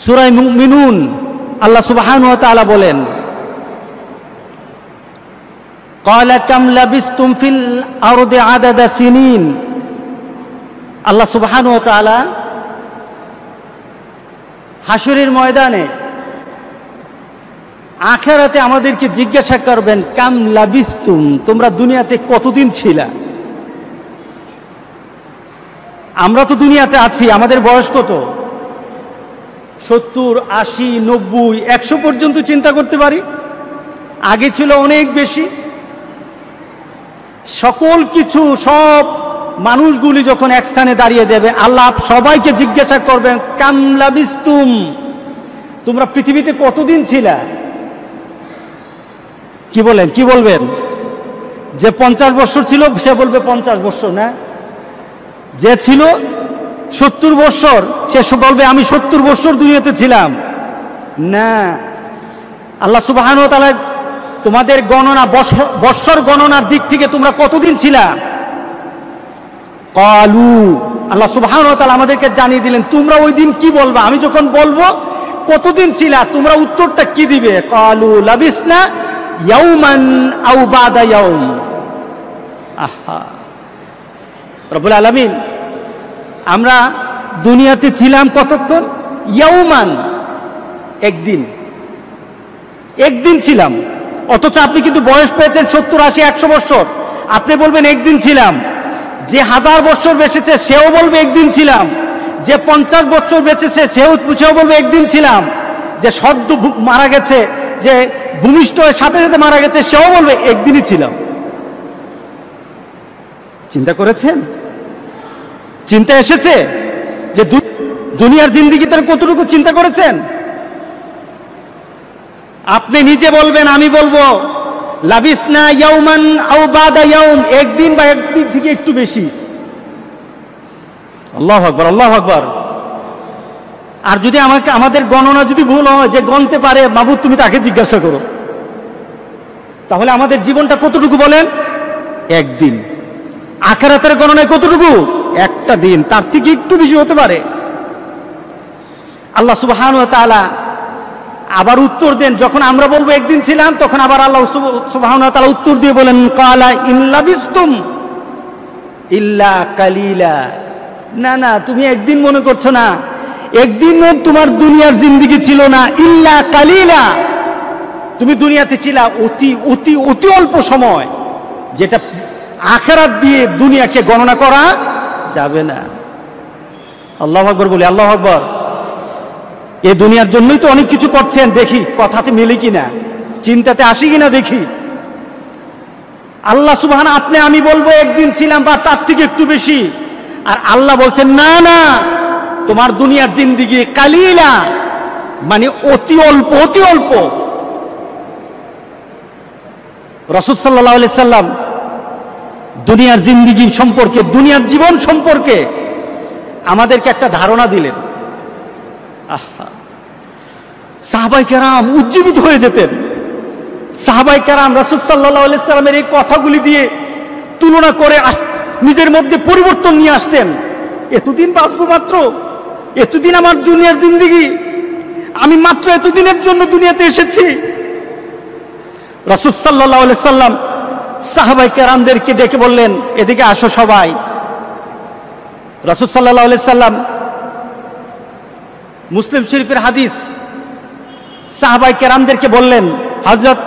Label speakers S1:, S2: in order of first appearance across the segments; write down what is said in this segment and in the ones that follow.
S1: সূরা মুমিনুন আল্লাহ সুবহানাহু ওয়া তাআলা বলেন, ক্বালা কাম লাবিসতুম ফিল আরদি আদাদা সিনিন। আল্লাহ সুবহানাহু ওয়া তাআলা হাসরের ময়দানে আখিরাতে আমাদেরকে জিজ্ঞাসা করবেন, কাম লাবিসতুম, তোমরা দুনিয়াতে কতদিন ছিলা? আমরা তো দুনিয়াতে আছি, আমাদের বয়স কত? 70, 80, 90, 100 পর্যন্ত চিন্তা করতে পারি। আগে ছিল অনেক বেশি। সকল কিছু, সব মানুষগুলি যখন এক স্থানে দাঁড়িয়ে যাবে, আল্লাহ সবাইকে জিজ্ঞাসা করবেন, কাম লাবিসতুম, তোমরা পৃথিবীতে কতদিন ছিলা? কি বলেন, কি বলবেন? যে 50 বছর ছিল সে বলবে 50 বছর না, যে ছিল 70 বছর সে বলবে আমি 70 বছর দুনিয়াতে ছিলাম না। আল্লাহ সুবহানাহু ওয়া তাআলা তোমাদের গণনা, বৎসর গণনার দিক থেকে তোমরা কতদিন ছিলা? ক্বালু, আল্লাহ সুবহানাহু ওয়া তাআলা আমাদেরকে জানিয়ে দিলেন তোমরা ওই দিন কি বলবা। আমি যখন বলবো কতদিন ছিলা, তোমরা উত্তরটা কি দিবে? ক্বালু লাবিসনা ইয়াওমান আও বাদা ইয়াওম। আহা, রব্বুল আলামিন, আমরা দুনিয়াতে ছিলাম কতক্ষণ? ইয়াওমান, একদিন, একদিন ছিলাম। অথচ আপনি কিন্তু বয়স পেয়েছেন 70, 80, 100 বছর, আপনি বলবেন একদিন ছিলাম। যে 1000 বছর বেঁচেছে সেও বলবে একদিন ছিলাম। যে 50 বছর বেঁচেছে সেও বলবে একদিন ছিলাম। যে সদ্য মারা গেছে, যে ভূমিষ্ঠ হয়ে সাথে সাথে মারা গেছে, সেও বলবে একদিনই ছিলাম। চিন্তা করেছেন? চিন্তা এসেছে যে দুনিয়ার জিন্দেগি তার কতটুকু চিন্তা করেছেন? আপনি নিজে বলবেন, আমি বলবো লাবিসনা ইয়াওমান আও বাদা ইয়াওম, একদিন বা একদিন থেকে একটু বেশি। আল্লাহু আকবার, আল্লাহু আকবার। আর যদি আমাদের গণনা যদি ভুল হয়, যে গণতে পারে মাবুদ তুমি তাকে জিজ্ঞাসা করো, তাহলে আমাদের জীবনটা কতটুকু বলেন? একদিন। আখিরাতের গণনায় কতটুকু? একটা দিন, তার থেকে একটু বেশি হতে পারে। আল্লাহ সুবহানাহু ওয়া তাআলা আবার উত্তর দেন, যখন আমরা বলবো একদিন ছিলাম, তখন আবার আল্লাহ সুবহানাহু ওয়া তাআলা উত্তর দিয়ে বলেন, ক্বালা ইন লাবিসতুম ইল্লা কালিলা। না না, তুমি একদিন মনে করছো না, একদিনও তোমার দুনিয়ার জিন্দেগি ছিল না। ইল্লা কালিলা, তুমি দুনিয়াতে ছিলা অতি অতি অতি অল্প সময়, যেটা আখিরাত দিয়ে দুনিয়াকে গণনা করা যাবে না। আল্লাহু আকবার বলি, আল্লাহু আকবার। এই দুনিয়ার জন্যই তো অনেক কিছু করছেন, দেখি কথাতে মিলে কিনা, চিন্তাতে আসি কিনা দেখি। আল্লাহ সুবহানাহু, আপনি আমি বলবো একদিন ছিলাম বা তার থেকে একটু বেশি, আর আল্লাহ বলছেন না না, তোমার দুনিয়ার জিন্দেগি কালিলা, মানে অতি অল্প, অতি অল্প। রাসূল সাল্লাল্লাহু আলাইহি সাল্লাম দুনিয়ার জিন্দেগি সম্পর্কে, দুনিয়ার জীবন সম্পর্কে আমাদেরকে একটা ধারণা দিলেন। আহা, সাহাবায়ে কেরাম উজ্জীবিত হয়ে যেতেন। সাহাবায়ে কেরাম রাসূল সাল্লাল্লাহু আলাইহি সাল্লামের এই কথাগুলি দিয়ে তুলনা করে নিজের মধ্যে পরিবর্তন নিয়ে আসতেন। এতদিন বাঁচবো, মাত্র এতদিন আমার দুনিয়ার জিন্দেগি, আমি মাত্র এতদিনের জন্য দুনিয়াতে এসেছি। রাসূল সাল্লাল্লাহু আলাইহি সাল্লাম সাহাবায়ে কেরামদেরকে ডেকে বললেন, এদিকে আসো সবাই। রাসূল সাল্লাল্লাহু আলাইহি সাল্লাম, মুসলিম শরীফের হাদিস, সাহাবায়ে কেরামদেরকে বললেন, হযরত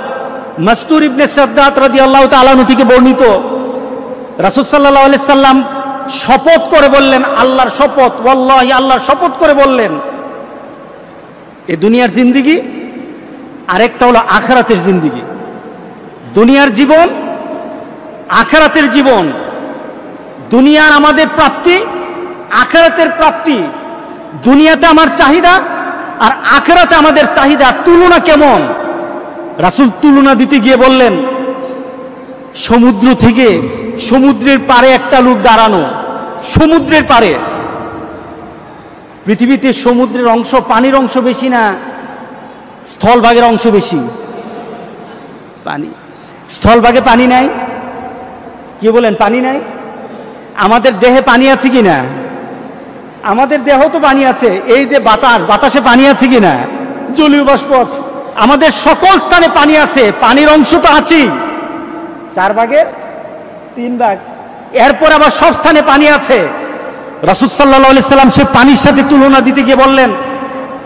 S1: মাসতুর ইবনে সাদ্দাত রাদিয়াল্লাহু তাআলা আনহু থেকে বর্ণিত, রাসূল সাল্লাল্লাহু আলাইহি সাল্লাম শপথ করে বললেন, আল্লাহর শপথ, ওয়াল্লাহি, আল্লাহর শপথ করে বললেন, এই দুনিয়ার জিন্দেগি আরেকটা হলো আখিরাতের জিন্দেগি। দুনিয়ার জীবন, আখিরাতের জীবন। দুনিয়ার আমাদের প্রাপ্তি, আখিরাতের প্রাপ্তি। দুনিয়াতে আমার চাহিদা আর আখিরাতে আমাদের চাহিদা, তুলনা কেমন? রাসূল তুলনা দিতে গিয়ে বললেন, সমুদ্র থেকে সমুদ্রের পারে একটা লোক দাঁড়ানো, সমুদ্রের পারে। পৃথিবীতে সমুদ্রের অংশ, পানির অংশ বেশি না স্থলভাগের অংশ বেশি? পানি। স্থলভাগে পানি নাই? কি বলেন, পানি নাই? আমাদের দেহে পানি আছে কি না? আমাদের দেহ তো পানি আছে, এই যে বাতাসে পানি আছে কিনা, জলীয় বাষ্প আছে, আমাদের সকল স্থানে পানি আছে, পানির অংশ তো আছেই 4/3 এরপর আবার সব স্থানে পানি আছে। রাসূল সাল্লাল্লাহু আলাইহি সাল্লাম সে পানির সাথে তুলনা দিতে গিয়ে বললেন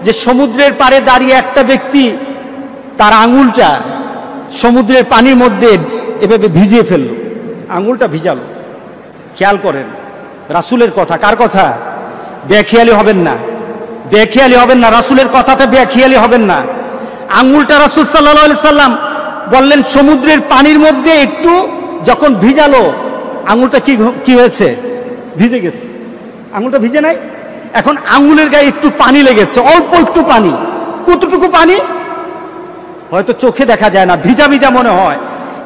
S1: যে সমুদ্রের পাড়ে দাঁড়িয়ে একটা ব্যক্তি তার আঙুলটা সমুদ্রের পানির মধ্যে এভাবে ভিজিয়ে ফেলল, আঙুলটা ভিজালো। খেয়াল করেন রাসূলের কথা, কার কথা? বেখেয়ালি হবেন না, বেখেয়ালি হবেন না, রাসূলের কথাতে বেখেয়ালি হবেন না। আঙুলটা রাসূল সাল্লাল্লাহু আলাইহি সাল্লাম বললেন সমুদ্রের পানির মধ্যে একটু যখন ভিজালো, আঙুলটা কি হয়েছে? ভিজে গেছে। আঙুলটা ভিজে নাই, এখন আঙুলের গায়ে একটু পানি লেগেছে, অল্প একটু পানি। কতটুকু পানি? হয়তো চোখে দেখা যায় না, ভিজা ভিজা মনে হয়,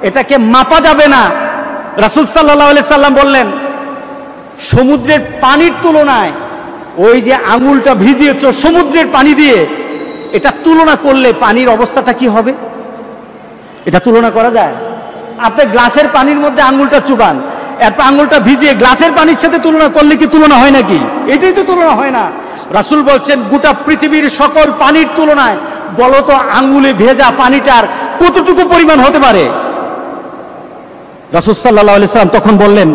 S1: এটাকে মাপা যাবে না। রাসূল সাল্লাল্লাহু আলাইহি সাল্লাম বললেন সমুদ্রের পানির তুলনায় ওই যে আঙুলটা ভিজিয়েছ সমুদ্রের পানি দিয়ে, এটা তুলনা করলে পানির অবস্থাটা কি হবে? এটা তুলনা করা যায়? আপনি গ্লাসের পানির মধ্যে আঙুলটা চুবান, এরপর আঙুলটা ভিজিয়ে গ্লাসের পানির সাথে তুলনা করলে কি তুলনা হয় নাকি? এটাই তো তুলনা হয় না। রাসূল বলছেন গোটা পৃথিবীর সকল পানির তুলনায় বলো তো আঙুলে ভেজা পানিটার কতটুকু পরিমাণ হতে পারে? রাসূল সাল্লাল্লাহু আলাইহি সাল্লাম তখন বললেন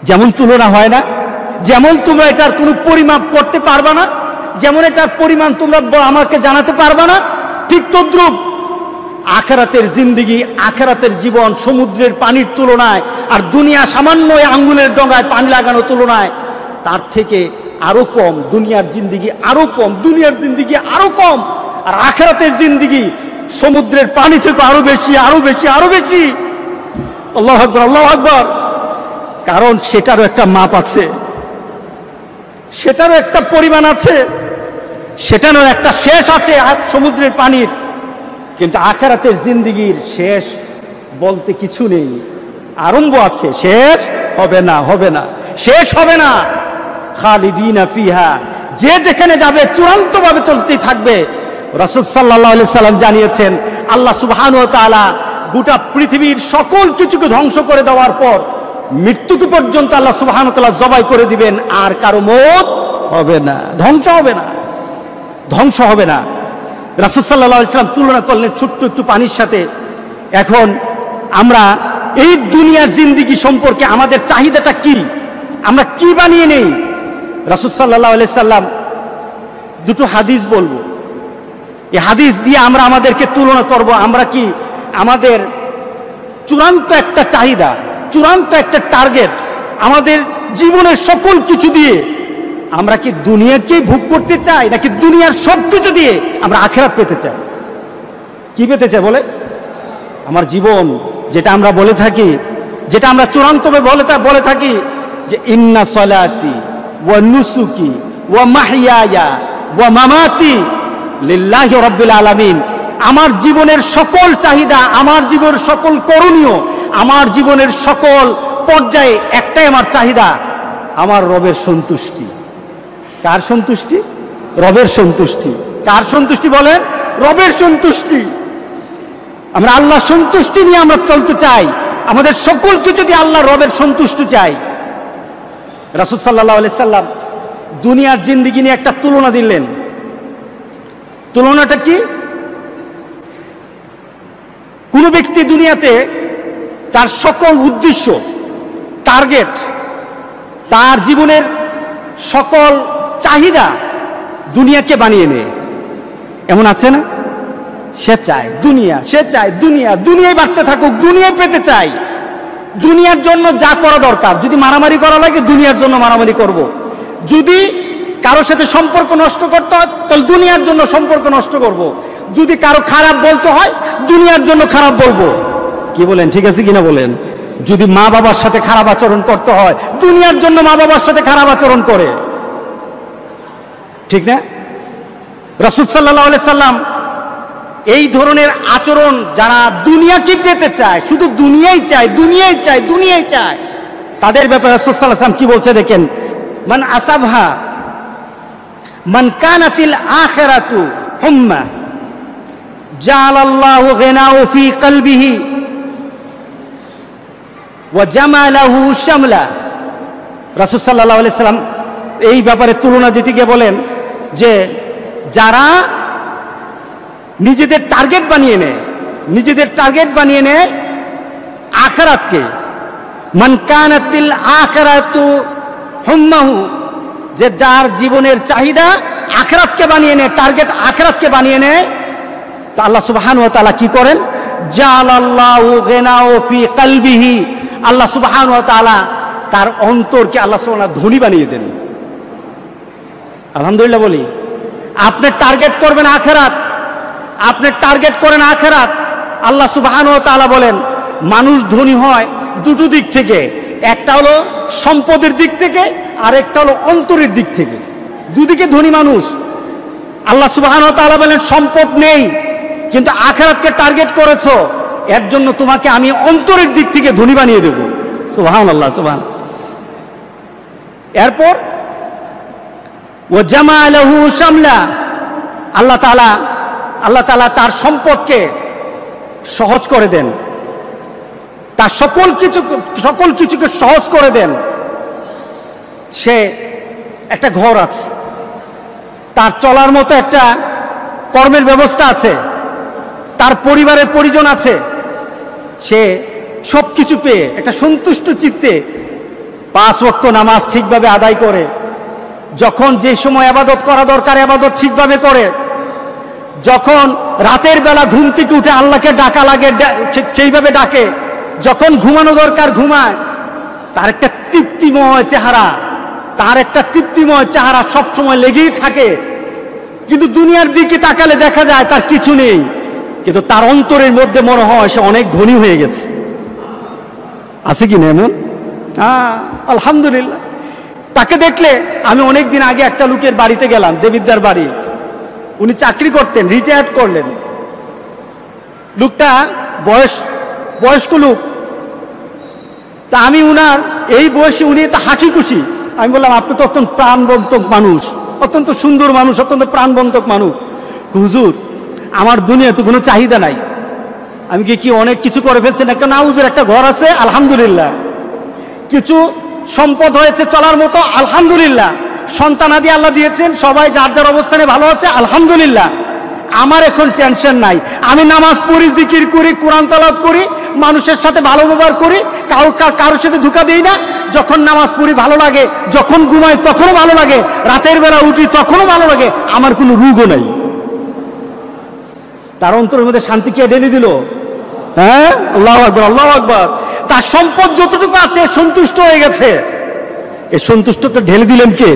S1: যেমন তুলনা হয় না, যেমন তোমরা এটার কোনো পরিমাপ করতে পারবা না, যেমন এটার পরিমাণ তোমরা আমাকে জানাতে পারবা না, ঠিক তদ্রূপ আখিরাতের জিন্দেগি, আখিরাতের জীবন সমুদ্রের পানির তুলনায় আর দুনিয়া সামান্য আঙ্গুলের ডগায় পানি লাগানো তুলনায় তার থেকে আরো কম। দুনিয়ার জিন্দেগি আরো কম, দুনিয়ার জিন্দেগি আরো কম, আর আখিরাতের জিন্দেগি সমুদ্রের পানি থেকে আরো বেশি, আরো বেশি, আরো বেশি। আল্লাহু আকবার, আল্লাহু আকবার। কারণ সেটারও একটা মাপ আছে, সেটারও একটা পরিমাণ আছে, সেটারও একটা শেষ আছে সমুদ্রের পানির। কিন্তু আখিরাতের জিন্দেগির শেষ বলতে কিছু নেই, আরম্ভ আছে, শেষ হবে না, হবে না, শেষ হবে না। খালিদিনা ফিহা, যে যেখানে যাবে চূড়ান্তভাবে চলতেই থাকবে। রাসূল সাল্লাল্লাহু আলাইহি সাল্লাম জানিয়েছেন আল্লাহ সুবহানাহু ওয়া তাআলা গোটা পৃথিবীর সকল কিছুকে ধ্বংস করে দেওয়ার পর মৃত্যুকে পর্যন্ত আল্লাহ সুবহানাহু ওয়া তাআলা জবাই করে দিবেন, আর কারো মওত হবে না, ধ্বংস হবে না, ধ্বংস হবে না। রাসূল সাল্লাল্লাহু আলাইহি সাল্লাম তুলনা করলেন ছোট্ট একটু পানির সাথে। এখন আমরা এই দুনিয়ার জিন্দেগি সম্পর্কে আমাদের চাহিদাটা কি, আমরা কি বানিয়ে নেই? রাসূল সাল্লাল্লাহু আলাইহি সাল্লাম দুটো হাদিস বলবো, এই হাদিস দিয়ে আমরা আমাদেরকে তুলনা করব। আমরা কি আমাদের চূড়ান্ত একটা চাহিদা, চূড়ান্ত একটা টার্গেট, আমাদের জীবনের সকল কিছু দিয়ে আমরা কি দুনিয়াকেই ভোগ করতে চাই, নাকি দুনিয়ার সব কিছু দিয়ে আমরা আখিরাত পেতে চাই? কি পেতে চাই বলে? আমার জীবন, যেটা আমরা বলে থাকি, যেটা আমরা চূড়ান্তভাবে বলে থাকি যে ইন্না সলাতি ওয়া নুসুকি ওয়া মাহইয়ায়া ওয়া মামাতি লিল্লাহি রাব্বিল আলামিন। আমার জীবনের সকল চাহিদা, আমার জীবনের সকল করণীয়, আমার জীবনের সকল পর্যায়ে একটাই আমার চাহিদা, আমার রবের সন্তুষ্টি। কার সন্তুষ্টি? রবের সন্তুষ্টি। কার সন্তুষ্টি বলেন? রবের সন্তুষ্টি। আমরা আল্লাহ সন্তুষ্টি নিয়ে আমরা চলতে চাই, আমাদের সকল কিছু দিয়ে আল্লাহ রবের সন্তুষ্টি চাই। রাসূল সাল্লাল্লাহু আলাইহি সাল্লাম দুনিয়ার জিন্দেগি নিয়ে একটা তুলনা দিলেন। তুলনাটা কি? কোন ব্যক্তি দুনিয়াতে তার সকল উদ্দেশ্য, টার্গেট, তার জীবনের সকল চাহিদা দুনিয়াকে বানিয়ে নেয়, এমন আছে না? সে চায় দুনিয়া, সে চায় দুনিয়া, দুনিয়ায় বাড়তে থাকুক, দুনিয়ায় পেতে চাই। দুনিয়ার জন্য যা করা দরকার, যদি মারামারি করা লাগে দুনিয়ার জন্য মারামারি করব, যদি কারোর সাথে সম্পর্ক নষ্ট করতে হয় তাহলে দুনিয়ার জন্য সম্পর্ক নষ্ট করব, যদি কারো খারাপ বলতে হয় দুনিয়ার জন্য খারাপ বলবো। কি বলেন, ঠিক আছে কিনা বলেন? যদি মা বাবার সাথে খারাপ আচরণ করতে হয় দুনিয়ার জন্য মা বাবার সাথে খারাপ আচরণ করে, ঠিক না? রাসূল সাল্লাল্লাহু আলাইহি সাল্লাম এই ধরনের আচরণ যারা দুনিয়াকে পেতে চায়, শুধু দুনিয়াই চায়, দুনিয়াই চায়, দুনিয়াই চায়, তাদের ব্যাপারে রাসূল সাল্লাল্লাহু আলাইহি সাল্লাম কি বলছে দেখেন, মান আসাবহা মান কানাতিল আখিরাতু হুম্মা জাআলাল্লাহু গিনাহু ফি কলবিহি ওয়া জামালাহু শামলা রাসূল সাল্লাল্লাহু আলাইহি সাল্লাম এই ব্যাপারে তুলনা দিতে গিয়ে বলেন যে যারা নিজেদের টার্গেট বানিয়ে নেয় আখিরাতকে, মান কানাতিল আখিরাতু হুম্মাহু, যে যার জীবনের চাহিদা আখিরাতকে বানিয়ে নেয়, টার্গেট আখিরাতকে বানিয়ে নেয়, তো আল্লাহ সুবহানাহু ওয়া তাআলা কি করেন? জাআলাল্লাহু গিনাহু ফি কলবিহি, আল্লাহ সুবহানাহু ওয়া তাআলা তার অন্তরকে আল্লাহ সুবহানাহু ওয়া তাআলা ধনী বানিয়ে দেন। আলহামদুলিল্লাহ বলি। আপনি টার্গেট করবেন আখিরাত, আপনি টার্গেট করেন আখিরাত। আল্লাহ সুবহানাহু ওয়া তাআলা বলেন মানুষ ধনী হয় দুটো দিক থেকে, একটা হলো সম্পদের দিক থেকে আর একটা হলো অন্তরের দিক থেকে। দুদিকে ধনী মানুষ। আল্লাহ সুবহানাহু ওয়া তাআলা বলেন সম্পদ নেই কিন্তু আখিরাতকে টার্গেট করেছো, এর জন্য তোমাকে আমি অন্তরের দিক থেকে ধনী বানিয়ে দেব। সুবহানাল্লাহ, সুবহান। এরপর ও জামালাহু শামলা, আল্লাহ তাআলা তার সম্পদকে সহজ করে দেন, তার সকল কিছুকে সহজ করে দেন। সে একটা ঘর আছে, তার চলার মতো একটা কর্মের ব্যবস্থা আছে, তার পরিবারের পরিজন আছে, সে সব কিছু পেয়ে একটা সন্তুষ্ট চিত্তে 5 ওয়াক্ত নামাজ ঠিকভাবে আদায় করে, যখন যে সময় ইবাদত করা দরকার ইবাদত ঠিকভাবে করে, যখন রাতের বেলা ঘুম থেকে উঠে আল্লাহকে ডাকা লাগে সেইভাবে ডাকে, যখন ঘুমানো দরকার ঘুমায়। তার একটা তৃপ্তিময় চেহারা সব সময় লেগেই থাকে। কিন্তু দুনিয়ার দিকে তাকালে দেখা যায় তার কিছু নেই, কিন্তু তার অন্তরের মধ্যে মনে হয় সে অনেক ধনী হয়ে গেছে। আছে কি না এমন? আলহামদুলিল্লাহ। তাকে দেখলে, আমি অনেক দিন আগে একটা লোকের বাড়িতে গেলাম, দেবিদ্দার বাড়ি, উনি চাকরি করতেন, রিটায়ার্ড করলেন। লোকটা বয়স্ক লোক। তা আমি উনার এই বয়সে উনি তো হাসি খুশি। আমি বললাম আপনি তো অত্যন্ত প্রাণবন্তক মানুষ, অত্যন্ত সুন্দর মানুষ, অত্যন্ত প্রাণবন্তক মানুষ। হুজুর আমার দুনিয়াতে কোনো চাহিদা নাই। আমি কি অনেক কিছু করে ফেলছেন? না হুজুর, একটা ঘর আছে আলহামদুলিল্লাহ, কিছু সম্পদ হয়েছে চলার মতো আলহামদুলিল্লাহ, সন্তানাদি আল্লাহ দিয়েছেন, সবাই যার যার অবস্থানে ভালো আছে আলহামদুলিল্লাহ। আমার এখন টেনশন নাই। আমি নামাজ পড়ি, জিকির করি, কোরআন তেলাওয়াত করি, মানুষের সাথে ভালো ব্যবহার করি, কারোর সাথে ধোঁকা দেই না। যখন নামাজ পড়ি ভালো লাগে, যখন ঘুমাই তখনও ভালো লাগে, রাতের বেলা উঠি তখনও ভালো লাগে, আমার কোনো রোগও নাই। তার অন্তরের মধ্যে শান্তি কে ঢেলে দিল? হ্যাঁ, আল্লাহু আকবার, আল্লাহু আকবার। তার সম্পদ যতটুকু আছে সন্তুষ্ট হয়ে গেছে। এই সন্তুষ্টতা ঢেলে দিলেন কে?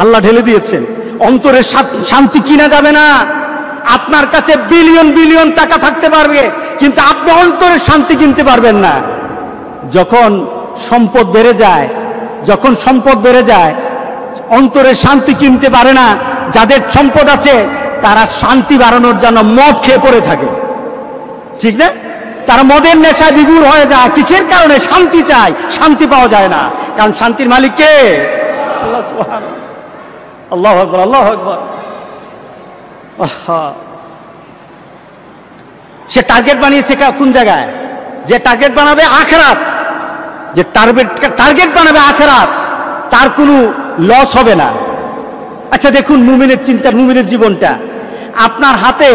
S1: আল্লাহ ঢেলে দিয়েছেন। অন্তরের শান্তি কিনা যাবে না। আপনার কাছে বিলিয়ন বিলিয়ন টাকা থাকতে পারবে, কিন্তু আপনি অন্তরের শান্তি কিনতে পারবেন না। যখন সম্পদ বেড়ে যায়, অন্তরের শান্তি কিনতে পারে না। যাদের সম্পদ আছে তারা শান্তি বাড়ানোর জন্য মদ খেয়ে পড়ে থাকে, ঠিক না? তারা মদের নেশায় বিভোর হয়ে যায়। কিসের কারণে? শান্তি চায়, শান্তি পাওয়া যায় না। কারণ শান্তির মালিক কে? আল্লাহ সুবহানাহু। আল্লাহু আকবার, আল্লাহু আকবার। সে টার্গেট বানিয়েছে কোন জায়গায়? যে টার্গেট বানাবে আখিরাত, যে টার্গেট বানাবে আখিরাত, তার কোনো লস হবে না। আচ্ছা দেখুন মুমিনের চিন্তা, মুমিনের জীবনটা। আপনার হাতে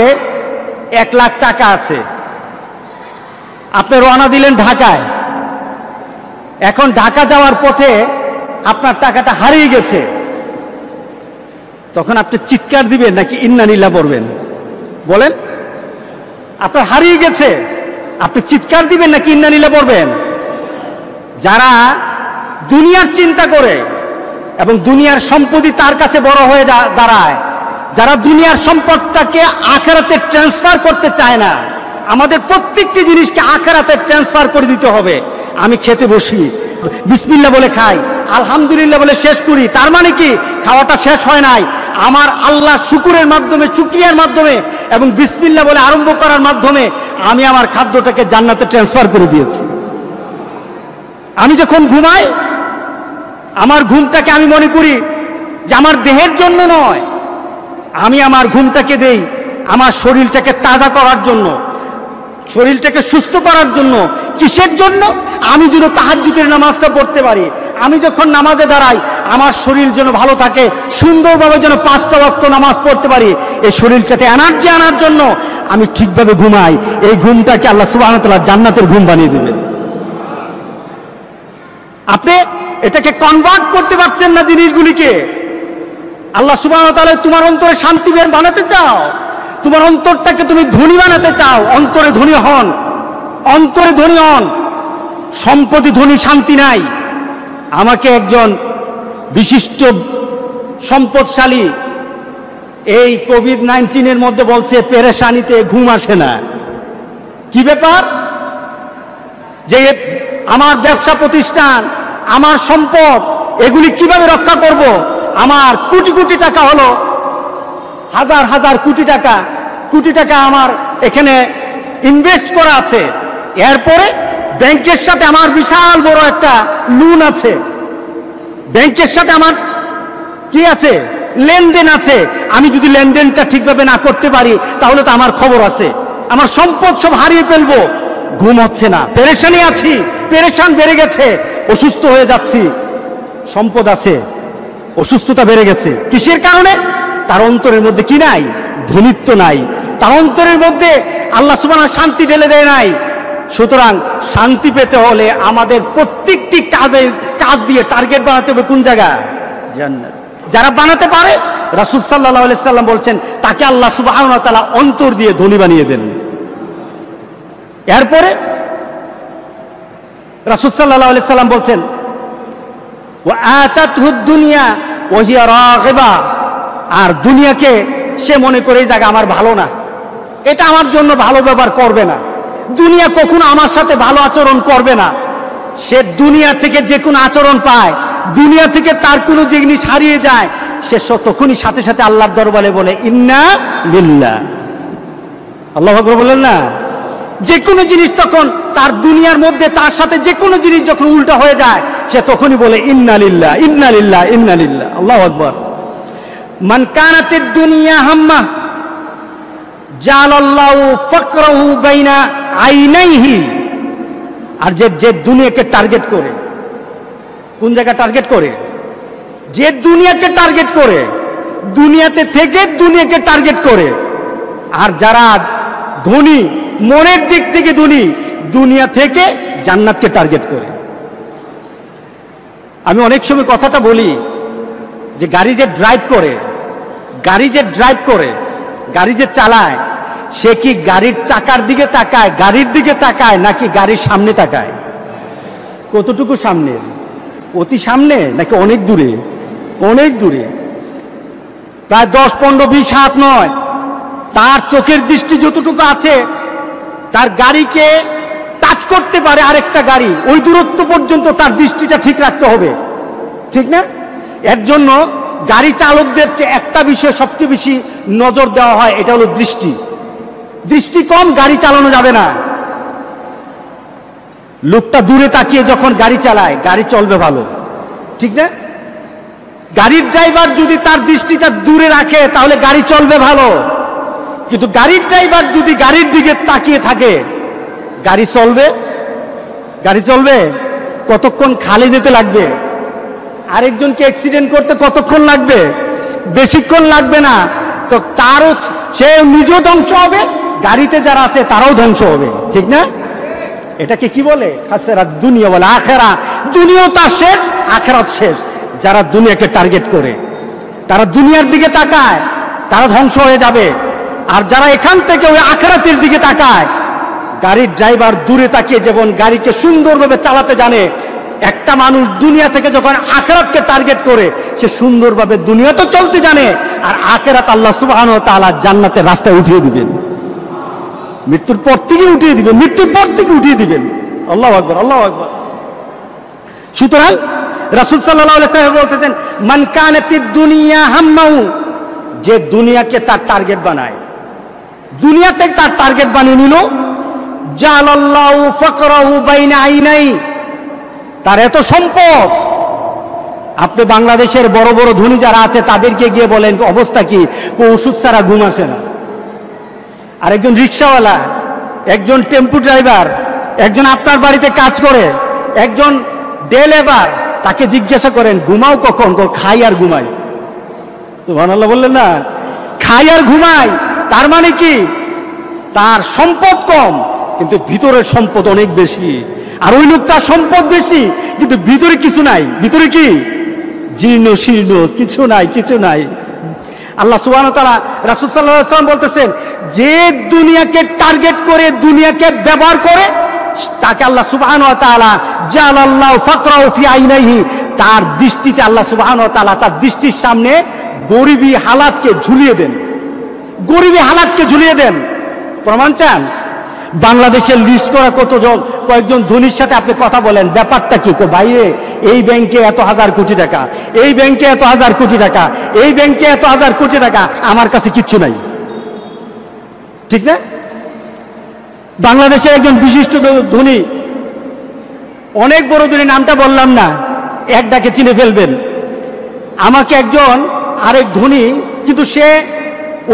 S1: 1 লাখ টাকা আছে, আপনি রওনা দিলেন ঢাকায়। এখন ঢাকা যাওয়ার পথে আপনার টাকাটা হারিয়ে গেছে, তখন আপনি চিৎকার দিবেন নাকি ইন্না লিল্লাহ পড়বেন? বলেন, আপনার হারিয়ে গেছে, আপনি চিৎকার দিবেন নাকি ইন্না লিল্লাহ পড়বেন? যারা দুনিয়ার চিন্তা করে এবং দুনিয়ার সম্পত্তি তার কাছে বড় হয়ে দাঁড়ায়, যারা দুনিয়ার সম্পদটাকে আখিরাতে ট্রান্সফার করতে চায় না, আমাদের প্রত্যেকটি জিনিসকে আখিরাতে ট্রান্সফার করে দিতে হবে। আমি খেতে বসি, বিসমিল্লাহ বলে খাই, আলহামদুলিল্লাহ বলে শেষ করি। তার মানে কি? খাওয়াটা শেষ হয় নাই। আমার আল্লাহ শুকরের মাধ্যমে, শুকরিয়ার মাধ্যমে এবং বিসমিল্লাহ বলে আরম্ভ করার মাধ্যমে আমি আমার খাদ্যটাকে জান্নাতে ট্রান্সফার করে দিয়েছি। আমি যখন ঘুমাই, আমার ঘুমটাকে আমি মনে করি যে আমার দেহের জন্য নয়, আমি আমার ঘুমটাকে দেই আমার শরীরটাকে তাজা করার জন্য, শরীরটাকে সুস্থ করার জন্য। কিসের জন্য? আমি যেন তাহাজ্জুদের নামাজটা পড়তে পারি, আমি যখন নামাজে দাঁড়াই আমার শরীর যেন ভালো থাকে, সুন্দরভাবে যেন 5টা ওয়াক্ত নামাজ পড়তে পারি, এই শরীরটাতে এনার্জি আনার জন্য আমি ঠিকভাবে ঘুমাই। এই ঘুমটাকে আল্লাহ সুবহানাহু ওয়া তাআলা জান্নাতের ঘুম বানিয়ে দেবেন। আপনি এটাকে কনভার্ট করতে পারছেন না জিনিসগুলিকে। আল্লাহ সুবহানাহু ওয়া তাআলা তোমার অন্তরে শান্তি বানাতে চাও, তোমার অন্তরটাকে তুমি ধনী বানাতে চাও, অন্তরে ধনী হন, অন্তরে ধনী হন। সম্পত্তি ধনী শান্তি নাই। আমাকে একজন বিশিষ্ট সম্পদশালী এই কোভিড-19 মধ্যে বলছে পেরেশানিতে ঘুম আসে না। কি ব্যাপার? যে আমার ব্যবসা প্রতিষ্ঠান, আমার সম্পদ, এগুলি কিভাবে রক্ষা করব? আমার কোটি কোটি টাকা হলো, হাজার হাজার কোটি টাকা আমার এখানে ইনভেস্ট করা আছে। এরপরে ব্যাংকের সাথে আমার বিশাল বড় একটা লোন আছে, ব্যাংকের সাথে আমার কি আছে? লেনদেন আছে। আমি যদি লেনদেনটা ঠিকভাবে না করতে পারি তাহলে তো আমার খবর আছে, আমার সম্পদ সব হারিয়ে ফেলবো। ঘুম হচ্ছে না, পেরেশানি আছি, পেরেশান বেড়ে গেছে, অসুস্থ হয়ে যাচ্ছি। সম্পদ আছে, অসুস্থতা বেড়ে গেছে। কিসের কারণে? তার অন্তরের মধ্যে কি নাই? ধনীত্ব নাই। তার অন্তরের মধ্যে আল্লাহ সুবহানাহু ওয়া তাআলা শান্তি ঢেলে দেয় নাই। সুতরাং শান্তি পেতে হলে আমাদের প্রত্যেকটি কাজ দিয়ে টার্গেট বানাতে হবে কোন জায়গা? জান্নাত। যারা বানাতে পারে, রাসূল সাল্লাল্লাহু আলাইহি সাল্লাম বলছেন তাকে আল্লাহ সুবহানাহু ওয়া তাআলা অন্তর দিয়ে ধনী বানিয়ে দেন। এরপরে রাসূল সাল্লাল্লাহু আলাইহি সাল্লাম বলছেন ওয়া আতাতহুদ দুনিয়া ওয়া হিয়া রাগিবা, আর দুনিয়াকে সে মনে করে এই জায়গা আমার ভালো না, এটা আমার জন্য ভালো ব্যবহার করবে না, দুনিয়া কখনো আমার সাথে ভালো আচরণ করবে না। সে দুনিয়া থেকে যে কোনো আচরণ পায়, দুনিয়া থেকে তার কোনো জিনিস হারিয়ে যায়, সে তখনই সাথে সাথে আল্লাহর দরবারে বলে ইন্না লিল্লাহ। আল্লাহু আকবার বলেন না? যে কোনো জিনিস তখন তার দুনিয়ার মধ্যে তার সাথে যে কোনো জিনিস যখন উল্টা হয়ে যায়, সে তখনই বলে ইন্না লিল্লাহ, ইন্না লিল্লাহ, ইন্না লিল্লাহ। আল্লাহু আকবার। মান কানাতিদ দুনিয়া হাম্মা জালাল্লাহু ফাকরাহু বাইনা আইনাইহি, আর যে দুনিয়াকে টার্গেট করে, কোন জায়গা টার্গেট করে? যে দুনিয়াকে টার্গেট করে, দুনিয়াতে থেকে দুনিয়াকে টার্গেট করে। আর যারা ধনী, মনের দিক থেকে ধনী, দুনিয়া থেকে জান্নাতকে টার্গেট করে। আমি অনেক সময় কথাটা বলি যে গাড়ি যে ড্রাইভ করে, গাড়ি যে চালায়, সে কি গাড়ির চাকার দিকে তাকায়, গাড়ির দিকে তাকায়, নাকি গাড়ির সামনে তাকায়? কতটুকু সামনে? অতি সামনে নাকি অনেক দূরে? অনেক দূরে, প্রায় 10, 15, 20 হাত নয়। তার চোখের দৃষ্টি যতটুকু আছে, তার গাড়িকে টাচ করতে পারে আরেকটা গাড়ি, ওই দূরত্ব পর্যন্ত তার দৃষ্টিটা ঠিক রাখতে হবে, ঠিক না? এর জন্য গাড়ি চালকদের একটা বিষয় সবচেয়ে বেশি নজর দেওয়া হয়, এটা হলো দৃষ্টি। দৃষ্টি কম গাড়ি চালানো যাবে না। লোকটা দূরে তাকিয়ে যখন গাড়ি চালায়, গাড়ি চলবে ভালো, ঠিক না? গাড়ির ড্রাইভার যদি তার দৃষ্টিটা দূরে রাখে তাহলে গাড়ি চলবে ভালো, কিন্তু গাড়ির ড্রাইভার যদি গাড়ির দিকে তাকিয়ে থাকে, গাড়ি চলবে? কতক্ষণ খালে যেতে লাগবে, আরেকজনকে অ্যাক্সিডেন্ট করতে কতক্ষণ লাগবে? বেশিক্ষণ লাগবে না। তো তারও, সে নিজেও ধ্বংস হবে, গাড়িতে যারা আছে তারাও ধ্বংস হবে, ঠিক না? এটাকে কি বলে? খাসরাত দুনিয়া বলে আখেরা। দুনিয়াও তার শেষ, আখেরাত শেষ। যারা দুনিয়াকে টার্গেট করে, তারা দুনিয়ার দিকে তাকায়, তারা ধ্বংস হয়ে যাবে। আর যারা এখান থেকে ওই আখেরাতের দিকে তাকায়, গাড়ির ড্রাইভার দূরে তাকিয়ে যেমন গাড়িকে সুন্দরভাবে চালাতে জানে, একটা মানুষ দুনিয়া থেকে যখন আখেরাতকে টার্গেট করে, সে সুন্দরভাবে দুনিয়া তো চলতে জানে, আর আখেরাত আল্লাহ সুবহানাহু ওয়া তাআলা জান্নাতের রাস্তায় উঠিয়ে দিবেন, মৃত্যুর পর থেকে উঠিয়ে দিবেন, মৃত্যুর পর থেকে উঠিয়ে দিবেন। আল্লাহু আকবার, আল্লাহু আকবার। সুতরাং রাসূল সাল্লাল্লাহু আলাইহি ওয়াসাল্লাম বলতেছেন মান কানাতিদ দুনিয়া হাম্মাহু, যে দুনিয়াকে তার টার্গেট বানায়, দুনিয়াতে তার টার্গেট বানিয়ে নিল, জালাল্লাহু ফাকরাহু বাইনা আইনাই, তার এত সম্পদ। আপনি বাংলাদেশের বড় বড় ধনী যারা আছে তাদেরকে গিয়ে বলেন অবস্থা কি, ওষুধ ছাড়া ঘুম আসে না। আর একজন রিক্সাওয়ালা, একজন টেম্পু ড্রাইভার, একজন আপনার বাড়িতে কাজ করে, একজন ডে লেবার, তাকে জিজ্ঞাসা করেন ঘুমাও কখন? খাই আর ঘুমাই। সুবহানাল্লাহ বললেন না, খাই আর ঘুমাই। তার মানে কি? তার সম্পদ কম কিন্তু ভিতরের সম্পদ অনেক বেশি। আর ওই লোকটার সম্পদ বেশি কিন্তু ভিতরে কিছু নাই। ভিতরে কি? জীর্ণ শীর্ণ, কিছু নাই, কিছু নাই। আল্লাহ সুবহানাহু ওয়া তাআলা রাসূল সাল্লাল্লাহু আলাইহি ওয়াসাল্লাম বলতেছেন, যে দুনিয়াকে টার্গেট করে, দুনিয়াকে ব্যবহার করে, তাকে আল্লাহ সুবহানাহু ওয়া তাআলা জালাল্লাহু ফাকরাহু ফি আইনাইহি, তার দৃষ্টিতে আল্লাহ সুবহানাহু ওয়া তাআলা তার দৃষ্টির সামনে গরিবী হালাতকে ঝুলিয়ে দেন। গরিবী হালাতকে ঝুলিয়ে দেন। প্রমাণ চান? বাংলাদেশের লিস্ট করা কতজন, কয়েকজন ধনীর সাথে আপনি কথা বলেন, ব্যাপারটা কি? বাইরে এই ব্যাংকে এত হাজার কোটি টাকা, এই ব্যাংকে এত হাজার কোটি টাকা, এই ব্যাংকে এত হাজার কোটি টাকা, আমার কাছে কিচ্ছু নাই। ঠিক না? বাংলাদেশের একজন বিশিষ্ট ধনী, অনেক বড় ধনী, নামটা বললাম না, এক ডাকে চিনে ফেলবেন। আমাকে একজন আরেক ধনী, কিন্তু সে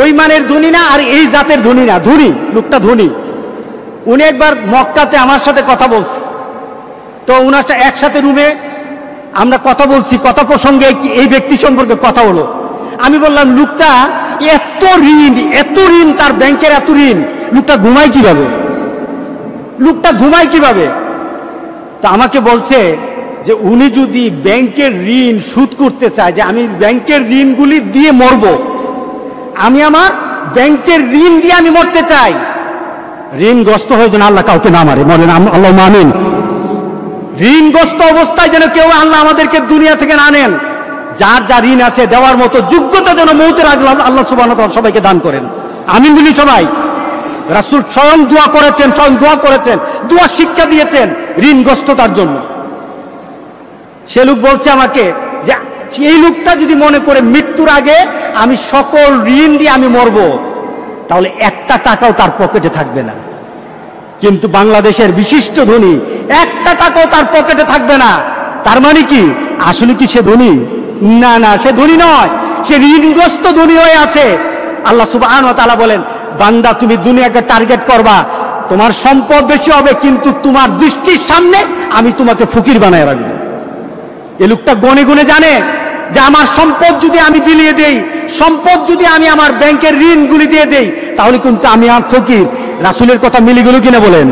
S1: ওই মানের ধনী না আর এই জাতের ধনী না, ধনী লোকটা ধনী। উনি একবার মক্কাতে আমার সাথে কথা বলছে, তো উনার সাথে একসাথে রুমে আমরা কথা বলছি, কথা প্রসঙ্গে এই ব্যক্তি সম্পর্কে কথা হলো। আমি বললাম, লোকটা এত ঋণ, এত ঋণ, তার ব্যাংকের এত ঋণ, লোকটা ঘুমায় কিভাবে? লোকটা ঘুমায় কিভাবে? তা আমাকে বলছে যে উনি যদি ব্যাংকের ঋণ শোধ করতে চায়, যে আমি ব্যাংকের ঋণগুলি দিয়ে মরব, আমি আমার ব্যাংকের ঋণ দিয়ে আমি মরতে চাই। ঋণগ্রস্ত হয়ে যেন আল্লাহ কাউকে না মারে, বলেন আল্লাহ আমিন। ঋণগ্রস্ত অবস্থায় যেন কেউ আল্লাহ আমাদেরকে দুনিয়া থেকে না নেন। যার যা ঋণ আছে দেওয়ার মতো যোগ্যতা যেন মৌতের আগে আল্লাহ সুবহানাহু ওয়া তাআলা সবাইকে দান করেন। আমিন বলি সবাই। রাসূল স্বয়ং দোয়া করেছেন, স্বয়ং দোয়া করেছেন, দোয়া শিক্ষা দিয়েছেন ঋণগ্রস্ততার জন্য। সে লোক বলছে আমাকে যে এই লোকটা যদি মনে করে মৃত্যুর আগে আমি সকল ঋণ দিয়ে আমি মরব, তাহলে একটা টাকাও তার পকেটে থাকবে না। কিন্তু বাংলাদেশের বিশিষ্ট ধনী, একটা টাকাও তার পকেটে থাকবে না। তার মানে কি? আসলে কি সে ধনী? না না, সে ধনী নয়, সে ঋণগ্রস্ত ধনী হয়ে আছে। আল্লাহ সুবহানাহু ওয়া তাআলা বলেন, বান্দা তুমি দুনিয়াকে টার্গেট করবা, তোমার সম্পদ বেশি হবে, কিন্তু তোমার দৃষ্টির সামনে আমি তোমাকে ফকির বানায় রাখবো। এ লোকটা গনে গুনে জানে যে আমার সম্পদ যদি আমি বিলিয়ে দেই, সম্পদ যদি আমি আমার ব্যাংকের ঋণগুলি দিয়ে দেই, তাহলে কিন্তু আমি আর ফকির। রাসূলের কথা মিলে গেল কিনা বলেন?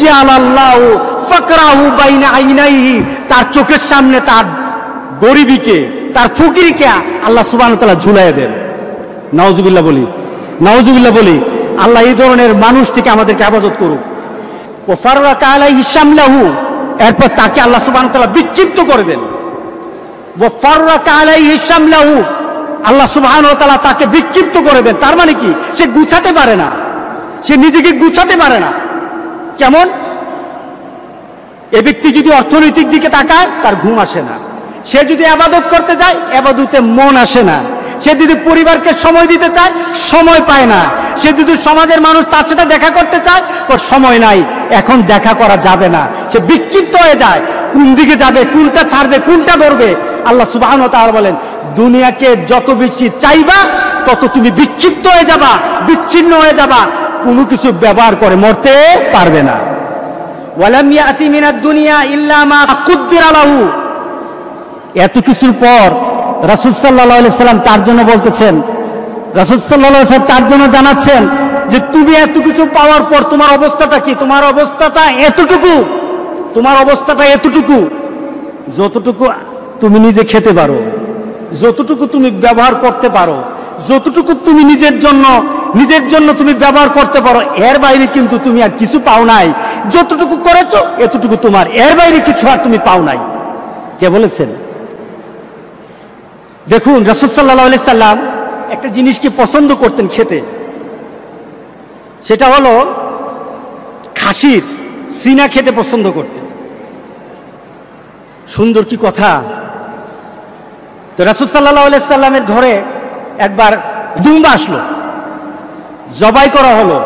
S1: জালাল্লাহু ফাকরাহু বাইনা আইনাইহি, তার চোখের সামনে তার গরিবীকে, তার ফকিরকে আল্লাহ সুবহানাহু ওয়া তাআলা ঝুলাইয়া দেন। নাউজুবিল্লাহ বলি, নাউজুবিল্লাহ বলি। আল্লাহ এই ধরনের মানুষ থেকে আমাদেরকে হেফাজত করুক। ও ফাররাকা আলাইহি শামলাহু, এরপর তাকে আল্লাহ সুবহানাহু ওয়া তাআলা বিক্ষিপ্ত করে দেন। ও ফাররাকা আলাইহি শামলাহু, আল্লাহ সুবহানাহু ওয়া তাআলা তাকে বিক্ষিপ্ত করে দেন। তার মানে কি? সে গুছাতে পারে না, সে নিজেকে গুছাতে পারে না। কেমন? এ ব্যক্তি যদি অর্থনৈতিক দিকে তাকায়, তার ঘুম আসে না। সে যদি ইবাদত করতে যায়, ইবাদতে মন আসে না। সে যদি পরিবারকে সময় দিতে চায়, সময় পায় না। সে যদি সমাজের মানুষ তার সাথে দেখা করতে চায়, ওর সময় নাই, এখন দেখা করা যাবে না। সে বিক্ষিপ্ত হয়ে যায়, কোন দিকে যাবে, কোনটা ছাড়বে, কোনটা ধরবে। আল্লাহ সুবহানাহু ওয়া তাআলা বলেন, দুনিয়াকে যত বেশি চাইবা তত তুমি বিক্ষিপ্ত হয়ে যাবা, বিচ্ছিন্ন হয়ে যাবা, কোনো কিছু ব্যবহার করে মরতে পারবে না। ওয়ালাম ইয়াতি মিনাদ দুনিয়া ইল্লা মা কুদ্দিরা লাহু। এত কিছুর পর রাসূল সাল্লাল্লাহু আলাইহি সাল্লাম তার জন্য বলতেছেন, রাসূল সাল্লাল্লাহু আলাইহি সাল্লাম তার জন্য জানাচ্ছেন যে তুমি এত কিছু পাওয়ার পর তোমার অবস্থাটা কি? তোমার অবস্থাটা এতটুকু, তোমার অবস্থাটা এতটুকু, যতটুকু তুমি নিজে খেতে পারো, যতটুকু তুমি ব্যবহার করতে পারো, যতটুকু তুমি নিজের জন্য তুমি ব্যবহার করতে পারো, এর বাইরে কিন্তু তুমি আর কিছু পাও নাই। যতটুকু করেছো এতটুকু তোমার, এর বাইরে কিছু আর তুমি পাও নাই। কে বলেছেন? দেখুন, রাসূল সাল্লাল্লাহু আলাইহি সাল্লাম একটা জিনিসকে পছন্দ করতেন খেতে, সেটা হলো খাসির সিনা খেতে পছন্দ করতেন। সুন্দর কি কথা! তো রাসূল সাল্লাল্লাহু আলাইহি সাল্লামের ঘরে একবার দুম্বা আসলো, জবাই করা হলো।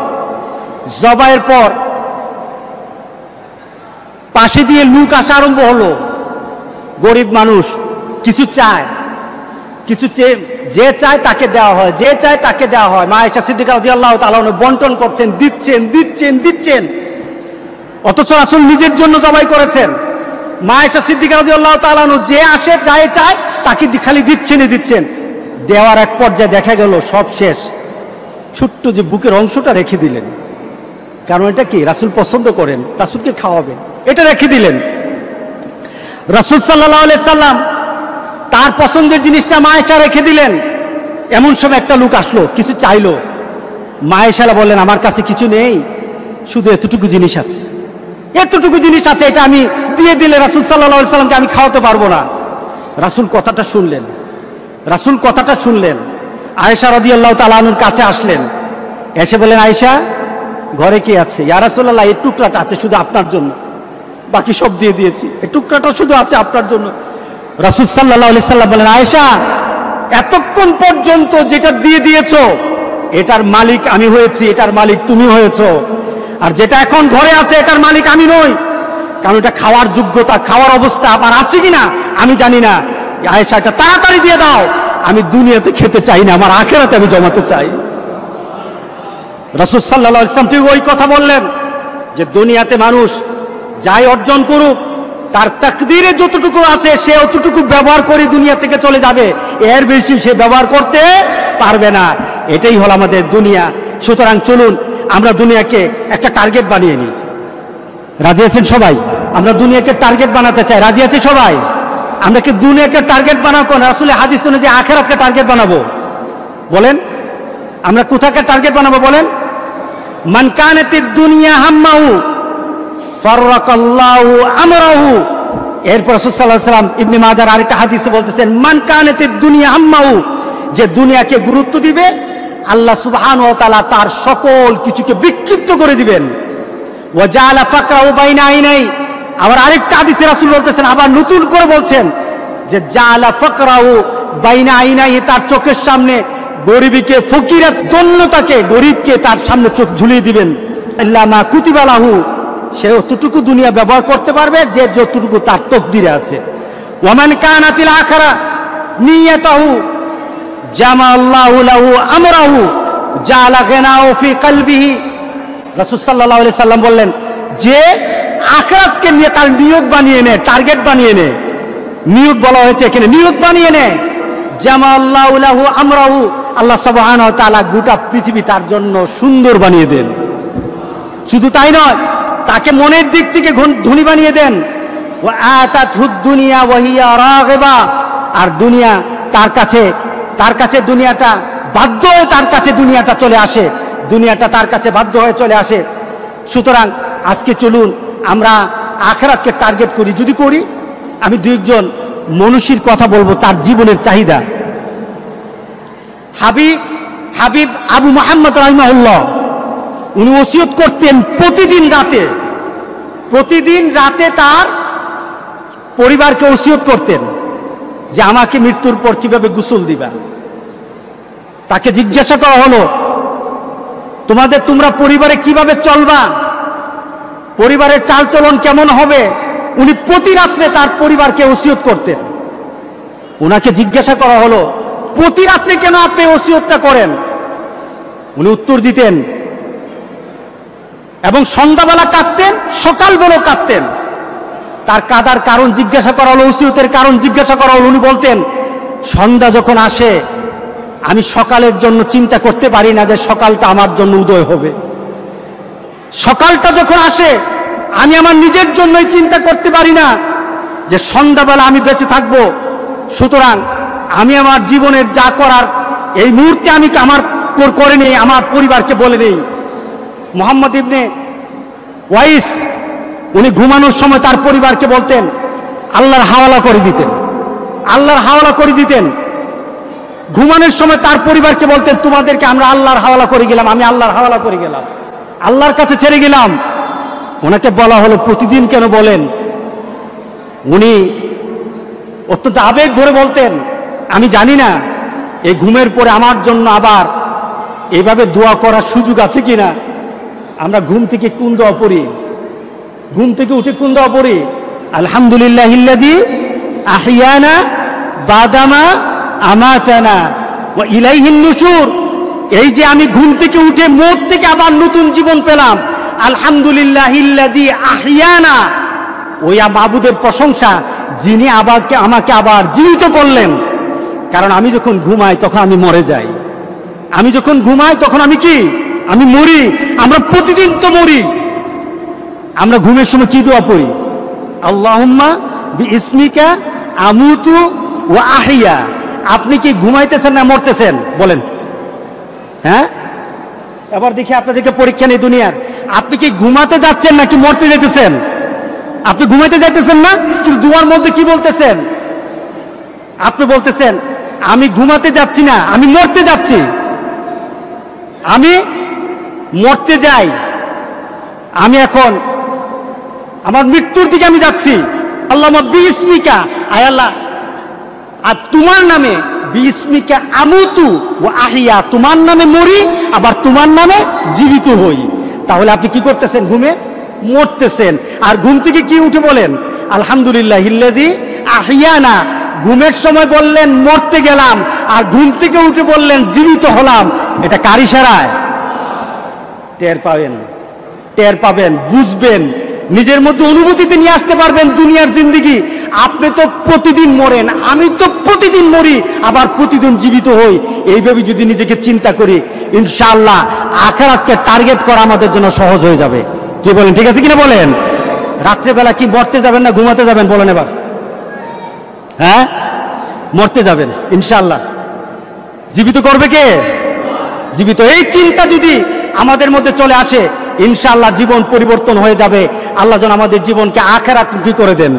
S1: জবাইয়ের পর পাশে দিয়ে লোক আসা আরম্ভ হলো। গরিব মানুষ কিছু চায়, কিছু যে চায় তাকে দেওয়া হয়, যে চায় তাকে দেওয়া হয়। মা আয়েশা সিদ্দিকা রাদিয়াল্লাহু তাআলা বন্টন করছেন, দিচ্ছেন দিচ্ছেন দিচ্ছেন। অথচ রাসূল নিজের জন্য জবাই করেছেন। মা আয়েশা সিদ্দিকা রাদিয়াল্লাহু তাআলা আনহা যে আসে যায় চায় তাকে খালি দিচ্ছেন। দেওয়ার এক পর্যায়ে দেখা গেল সব শেষ, ছোট্ট যে বুকের অংশটা রেখে দিলেন, কারণ এটা কি রাসূল পছন্দ করেন, রাসূলকে খাওয়াবেন, এটা রেখে দিলেন। রাসূল সাল্লাল্লাহু আলাইহি সাল্লাম তার পছন্দের জিনিসটা মা আয়েশা রেখে দিলেন। এমন সময় একটা লোক আসলো, কিছু চাইলো। মা আয়েশা বললেন, আমার কাছে কিছু নেই, শুধু এতটুকু জিনিস আছে, এটা আমি দিয়ে দিলে রাসূল সাল্লাল্লাহু আলাইহি সাল্লামকে আমি খাওয়াতে পারবো না। রাসূল কথাটা শুনলেন, আয়েশা রাদিয়াল্লাহু তাআলা আনহার কাছে আসলেন, এসে বলেন, আয়েশা ঘরে কি আছে? ইয়া রাসূলুল্লাহ, এই টুকরাটা আছে শুধু আপনার জন্য, বাকি সব দিয়ে দিয়েছি, এই টুকরাটা শুধু আছে আপনার জন্য। রাসূল সাল্লাল্লাহু আলাইহি সাল্লাম বলেন, আয়েশা এতক্ষণ পর্যন্ত যেটা দিয়ে দিয়েছো এটার মালিক আমি হয়েছি, এটার মালিক তুমি হয়েছো, আর যেটা এখন ঘরে আছে এটার মালিক আমি নই, কারণ এটা খাওয়ার যোগ্যতা, খাওয়ার অবস্থা আমার আছে কিনা আমি জানি না। আয়েশা এটা তাড়াতাড়ি দিয়ে দাও, আমি দুনিয়াতে খেতে চাই না, আমার আখিরাতে আমি জমাতে চাই। রাসূল সাল্লাল্লাহু আলাইহি ওয়াসাল্লাম ঠিক ওই কথা বললেন যে দুনিয়াতে মানুষ যাই অর্জন করুক, তার তাকদীরে যতটুকু আছে সে অতটুকু ব্যবহার করে দুনিয়া থেকে চলে যাবে, এর বেশি সে ব্যবহার করতে পারবে না। এটাই হলো আমাদের দুনিয়া। সুতরাং চলুন আমরা দুনিয়াকে একটা টার্গেট বানিয়ে নিই। রাজি আছেন সবাই? আমরা দুনিয়াকে টার্গেট বানাতে চাই, রাজি আছে সবাই? আমরা কি দুনিয়াকে টার্গেট বানাবো না আসলে হাদিস অনুযায়ী আখিরাতকে টার্গেট বানাবো? বলেন আমরা কোথাকে টার্গেট বানাবো বলেন? মান কানাতিদ দুনিয়া হাম্মাহু ফাররাকাল্লাহু আমরাহু। এরপর রাসূল সাল্লাল্লাহু আলাইহি ওয়াসাল্লাম ইবনে মাজাহর আরেকটা হাদিসে বলতেছেন, মান কানাতিদ দুনিয়া হাম্মাহু, যে দুনিয়াকে গুরুত্ব দিবে আল্লাহ সুবহানাহু ওয়া তাআলা তার সকল কিছুকে বিক্ষিপ্ত করে দিবেন। ওয়া জাআলা ফাকরাহু বাইনা আইনাই। আবার আরেকটা হাদিসে রাসূল বলতেছেন, আবার নতুন করে বলছেন যে জাআলা ফাকরাহু বাইনা আইনাই, তার চোখের সামনে গরিবকে, ফকিরা দন্যতাকে, গরিবকে তার সামনে চোখ ঝুলিয়ে দিবেন। ইল্লা মা কুতিবা লাহু, সে অতটুকু দুনিয়া ব্যবহার করতে পারবে যে যতটুকু তার তকদিরে আছে। ওয়া মান কানাতিল আখিরা নিয়াতাহু জামাআল্লাহু লাহু আমরাহু জাআলা গিনাহু ফি কলবিহি। রাসূল সাল্লাল্লাহু আলাইহি সাল্লাম বললেন, যে আখিরাতকে নিয়ে তার নিয়ত বানিয়ে নেয়, টার্গেট বানিয়ে নেয়, নিয়ত বলা হয়েছে এখানে, নিয়ত বানিয়ে নেয়, জামাআল্লাহু লাহু আমরাহু, আল্লাহ সুবহানাহু ওয়া তাআলা গোটা পৃথিবী তার জন্য সুন্দর বানিয়ে দেন। শুধু তাই নয়, তাকে মনের দিক থেকে ধনী বানিয়ে দেন। ওয়া আতাতহুদ দুনিয়া ওয়া হিয়া রাগিবা, আর দুনিয়া তার কাছে দুনিয়াটা বাধ্য হয়ে তার কাছে দুনিয়াটা চলে আসে, দুনিয়াটা তার কাছে বাধ্য হয়ে চলে আসে। সুতরাং আজকে চলুন আমরা আখিরাতকে টার্গেট করি। যদি করি, আমি দুইজন মনীষীর কথা বলবো, তার জীবনের চাহিদা। হাবিব আবু মুহাম্মদ রাহিমাহুল্লাহ, উনি ওসিয়ত করতেন প্রতিদিন রাতে তার পরিবারকে ওসিয়ত করতেন যে আমাকে মৃত্যুর পর কিভাবে গোসল দিবা। তাকে জিজ্ঞাসা করা হলো, তোমরা পরিবারে কিভাবে চলবা, পরিবারের চালচলন কেমন হবে? উনি প্রতি রাত্রে তার পরিবারকে ওসিয়ত করতেন। ওনাকে জিজ্ঞাসা করা হলো, প্রতি রাত্রে কেন আপনি ওসিয়তটা করেন? উনি উত্তর দিতেন, এবং সন্ধ্যাবেলা কাঁদতেন, সকালবেলাও কাঁদতেন। তার কাঁদার কারণ জিজ্ঞাসা করা হলো, ওসিয়তের কারণ জিজ্ঞাসা করা হলো। উনি বলতেন, সন্ধ্যা যখন আসে আমি সকালের জন্য চিন্তা করতে পারি না যে সকালটা আমার জন্য উদয় হবে। সকালটা যখন আসে আমি আমার নিজের জন্যই চিন্তা করতে পারি না যে সন্ধ্যাবেলা আমি বেঁচে থাকব। সুতরাং আমি আমার জীবনের যা করার এই মুহূর্তে আমি আমার করে নেই, আমার পরিবারকে বলে নেই। মুহাম্মদ ইবনে ওয়াইস, উনি ঘুমানোর সময় তার পরিবারকে বলতেন, আল্লাহর হাওয়ালা করে দিতেন। ঘুমানোর সময় তার পরিবারকে বলতেন, তোমাদেরকে আমরা আল্লাহর হাওয়ালা করে গেলাম, আমি আল্লাহর হাওয়ালা করে গেলাম, আল্লাহর কাছে ছেড়ে গেলাম। ওনাকে বলা হলো প্রতিদিন কেন বলেন? উনি অত্যন্ত আবেগ ভরে বলতেন, আমি জানি না এই ঘুমের পরে আমার জন্য আবার এইভাবে দোয়া করার সুযোগ আছে কিনা। আমরা ঘুম থেকে কোন দোয়া পড়ি? ঘুম থেকে উঠে কোন দোয়া পড়ি? আলহামদুলিল্লাহিল্লাযী আহিয়ানা বাদামা আমাতানা ওয়া ইলাইহিন নুশুর। এই যে আমি ঘুম থেকে উঠে মওত থেকে আবার নতুন জীবন পেলাম, আলহামদুলিল্লাহিল্লাযী আহিয়ানা, ওই মাবুদের প্রশংসা যিনি আমাকে আবার জীবিত করলেন। কারণ আমি যখন ঘুমাই তখন আমি মরে যাই, আমি যখন ঘুমাই তখন আমি কি, আমি মরি। আমরা প্রতিদিন তো মরি। আমরা ঘুমের সময় কি দোয়া পড়ি? আল্লাহুম্মা বিইসমিকা আমুতু ওয়া আহইয়া। আপনি কি ঘুমাইতেছেন না মরতেছেন বলেন? হ্যাঁ, এবার দেখি আপনাদেরকে পরীক্ষা নেই দুনিয়ার। আপনি কি ঘুমাতে যাচ্ছেন নাকি মরতে যেতেছেন? আপনি ঘুমাইতে যাইতেছেন না, কিন্তু দুয়ার মধ্যে কি বলতেছেন? আপনি বলতেছেন আমি ঘুমাতে যাচ্ছি না, আমি মরতে যাচ্ছি, আমি মরতে যাই, আমি এখন আমার মৃত্যুর দিকে আমি যাচ্ছি। আল্লাহুম্মা বিইসমিকা, আয় আল্লাহ, আর তোমার নামে, বিইসমিকা আমুতু ওয়া আহইয়া, তোমার নামে মরি আবার তোমার নামে জীবিত হই। তাহলে আপনি কি করতেছেন? ঘুমে মরতেছেন। আর ঘুম থেকে কি উঠে বলেন? আলহামদুলিল্লাহিল্লাযী আহইয়ানা। ঘুমের সময় বললেন মরতে গেলাম, আর ঘুম থেকে উঠে বললেন জীবিত হলাম। এটা কার ইশারায়? টের পাবেন, টের পাবেন, বুঝবেন, নিজের মধ্যে অনুভূতিতে নিয়ে আসতে পারবেন দুনিয়ার জিন্দেগি। আপনি তো প্রতিদিন মরেন, আমি তো প্রতিদিন মরি আবার প্রতিদিন জীবিত হই। এইভাবে যদি নিজেকে চিন্তা করি, ইনশাআল্লাহ আখিরাতকে টার্গেট করা আমাদের জন্য সহজ হয়ে যাবে। কি বলেন? ঠিক আছে কিনা বলেন? রাত্রেবেলা কি মরতে যাবেন না ঘুমাতে যাবেন বলেন এবার? হ্যাঁ, মরতে যাবেন ইনশাআল্লাহ। জীবিত করবে কে? জীবিত। এই চিন্তা যদি আমাদের মধ্যে চলে আসে, ইনশাআল্লাহ জীবন পরিবর্তন হয়ে যাবে। আল্লাহ যেন আমাদের জীবনকে আখিরাতমুখী করে দেন,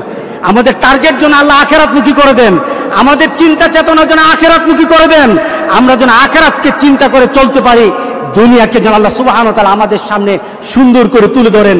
S1: আমাদের টার্গেট যেন আল্লাহ আখিরাতমুখী করে দেন, আমাদের চিন্তা চেতনা যেন আখিরাতমুখী করে দেন। আমরা যেন আখিরাতকে চিন্তা করে চলতে পারি, দুনিয়াকে যেন আল্লাহ সুবহানাহু ওয়া তাআলা আমাদের সামনে সুন্দর করে তুলে ধরেন।